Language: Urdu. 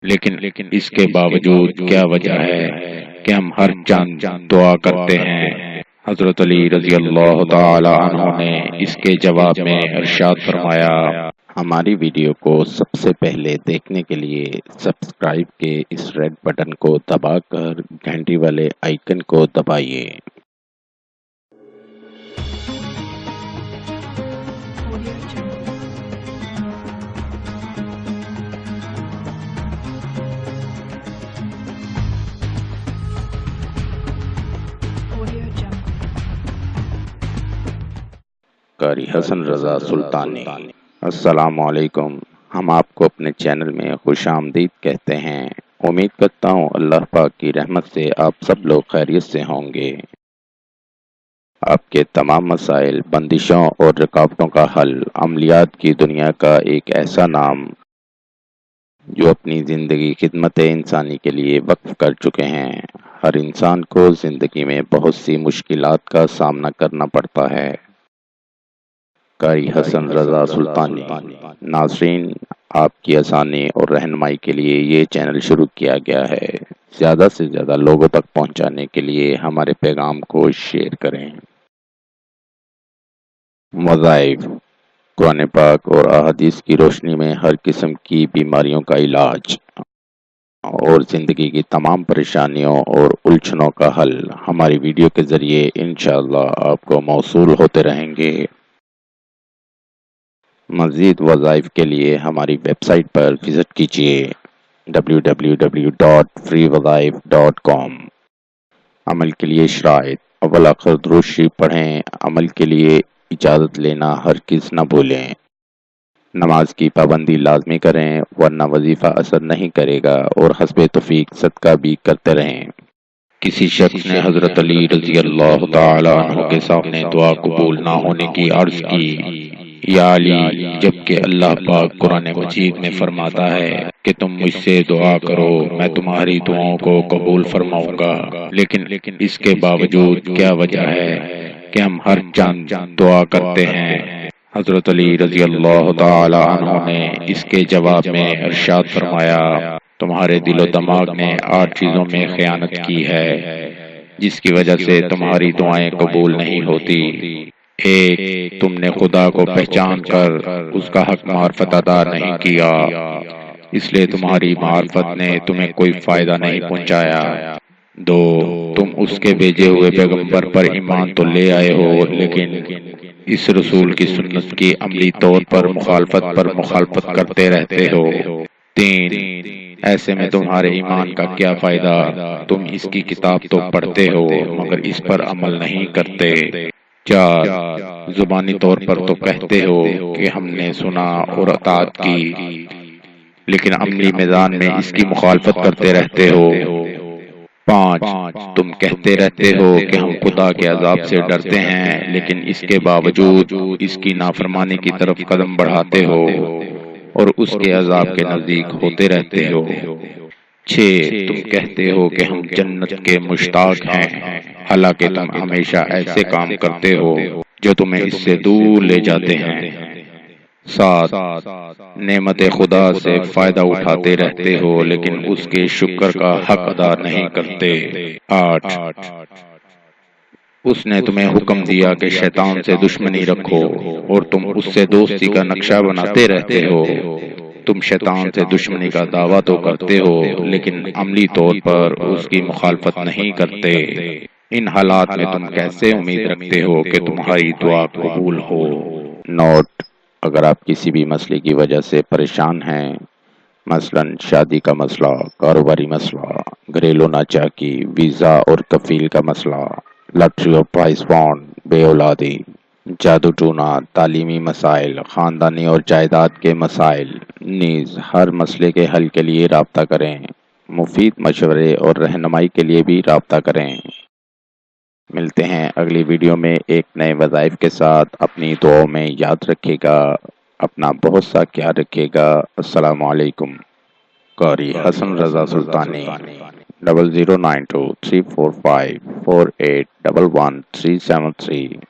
لیکن اس کے باوجود کیا وجہ ہے کہ ہم ہر چاند دعا کرتے ہیں؟ حضرت علی رضی اللہ تعالی عنہ نے اس کے جواب میں ارشاد فرمایا، ہماری ویڈیو کو سب سے پہلے دیکھنے کے لیے سبسکرائب کے اس ریڈ بٹن کو دبا کر گھنٹی والے آئیکن کو دبائیے۔ قاری حسن رضا سلطانی۔ السلام علیکم، ہم آپ کو اپنے چینل میں خوش آمدید کہتے ہیں۔ امید کرتا ہوں اللہ پاک کی رحمت سے آپ سب لوگ خیریت سے ہوں گے۔ آپ کے تمام مسائل، بندشوں اور رکاوٹوں کا حل، عملیات کی دنیا کا ایک ایسا نام جو اپنی زندگی خدمت انسانی کے لیے وقف کر چکے ہیں۔ ہر انسان کو زندگی میں بہت سی مشکلات کا سامنا کرنا پڑتا ہے۔ قاری حسن رضا سلطانی۔ ناظرین، آپ کی آسانی اور رہنمائی کے لیے یہ چینل شروع کیا گیا ہے۔ زیادہ سے زیادہ لوگوں تک پہنچانے کے لیے ہمارے پیغام کو شیئر کریں۔ وظائف، قرآن پاک اور احادیث کی روشنی میں ہر قسم کی بیماریوں کا علاج اور زندگی کی تمام پریشانیوں اور الجھنوں کا حل ہماری ویڈیو کے ذریعے انشاءاللہ آپ کو موصول ہوتے رہیں گے۔ مزید وظائف کے لیے ہماری ویب سائٹ پر وزٹ کیجیے www.freewazaif.com۔ عمل کے لیے شرائط: اول آخر درود شریف پڑھیں۔ عمل کے لیے اجازت لینا ہرگز نہ بھولیں۔ نماز کی پابندی لازمی کریں ورنہ وظیفہ اثر نہیں کرے گا، اور حسب توفیق صدقہ بھی کرتے رہیں۔ کسی شخص نے حضرت علی رضی اللہ تعالی عنہ کے سامنے دعا قبول نہ ہونے کی عرض کی، یا علی، جبکہ اللہ پاک قرآن مجید میں فرماتا ہے کہ تم مجھ سے دعا کرو، میں تمہاری دعاؤں کو قبول فرماؤں گا، لیکن اس کے باوجود کیا وجہ ہے کہ ہم ہر چاند دعا کرتے ہیں؟ حضرت علی رضی اللہ تعالی عنہ نے اس کے جواب میں ارشاد فرمایا، تمہارے دل و دماغ نے 8 چیزوں میں خیانت کی ہے جس کی وجہ سے تمہاری دعائیں قبول نہیں ہوتی۔ 1، تم نے خدا کو پہچان کر اس کا حق معرفت ادا نہیں کیا، اس لیے تمہاری معرفت نے تمہیں کوئی فائدہ نہیں پہنچایا۔ 2، تم اس کے بھیجے ہوئے پیغمبر پر ایمان تو لے آئے ہو، لیکن اس رسول کی سنت کی عملی طور پر مخالفت کرتے رہتے ہو۔ 3، ایسے میں تمہارے ایمان کا کیا فائدہ؟ تم اس کی کتاب تو پڑھتے ہو مگر اس پر عمل نہیں کرتے۔ 4، زبانی طور پر تو کہتے ہو کہ ہم نے سنا اور اطاعت کی، لیکن عملی میدان میں اس کی مخالفت کرتے رہتے ہو۔ 5، تم کہتے رہتے ہو کہ ہم خدا کے عذاب سے ڈرتے ہیں، لیکن اس کے باوجود اس کی نافرمانی کی طرف قدم بڑھاتے ہو اور اس کے عذاب کے نزدیک ہوتے رہتے ہو۔ 6، تم کہتے ہو کہ ہم جنت کے مشتاق ہیں، حالانکہ تم ہمیشہ ایسے کام کرتے ہو جو تمہیں اس سے دور لے جاتے ہیں۔ 7، نعمت خدا سے فائدہ اٹھاتے رہتے ہو لیکن اس کے شکر کا حق ادا نہیں کرتے۔ 8، اس نے تمہیں حکم دیا کہ شیطان سے دشمنی رکھو اور تم اس سے دوستی کا نقشہ بناتے رہتے ہو۔ تم شیطان سے دشمنی کا دعویٰ تو کرتے ہو لیکن عملی طور پر اس کی مخالفت نہیں کرتے۔ ان حالات میں تم کیسے امید رکھتے ہو کہ تمہاری دعا قبول ہو؟ نوٹ: اگر آپ کسی بھی مسئلے کی وجہ سے پریشان ہیں، مثلا شادی کا مسئلہ، کاروباری مسئلہ، گھریلو ناچاکی، ویزا اور کفیل کا مسئلہ، لاٹری اور پرائز فنڈ، بے اولادی، جادو ٹونا، تعلیمی مسائل، خاندانی اور جائیداد کے مسائل، نیز ہر مسئلے کے حل کے لیے رابطہ کریں۔ مفید مشورے اور رہنمائی کے لیے بھی رابطہ کریں۔ ملتے ہیں اگلی ویڈیو میں ایک نئے وظائف کے ساتھ۔ اپنی دعاؤں میں یاد رکھے گا، اپنا بہت سا خیال رکھے گا۔ السلام علیکم۔ قاری حسن رضا سلطانی۔ 00923454811373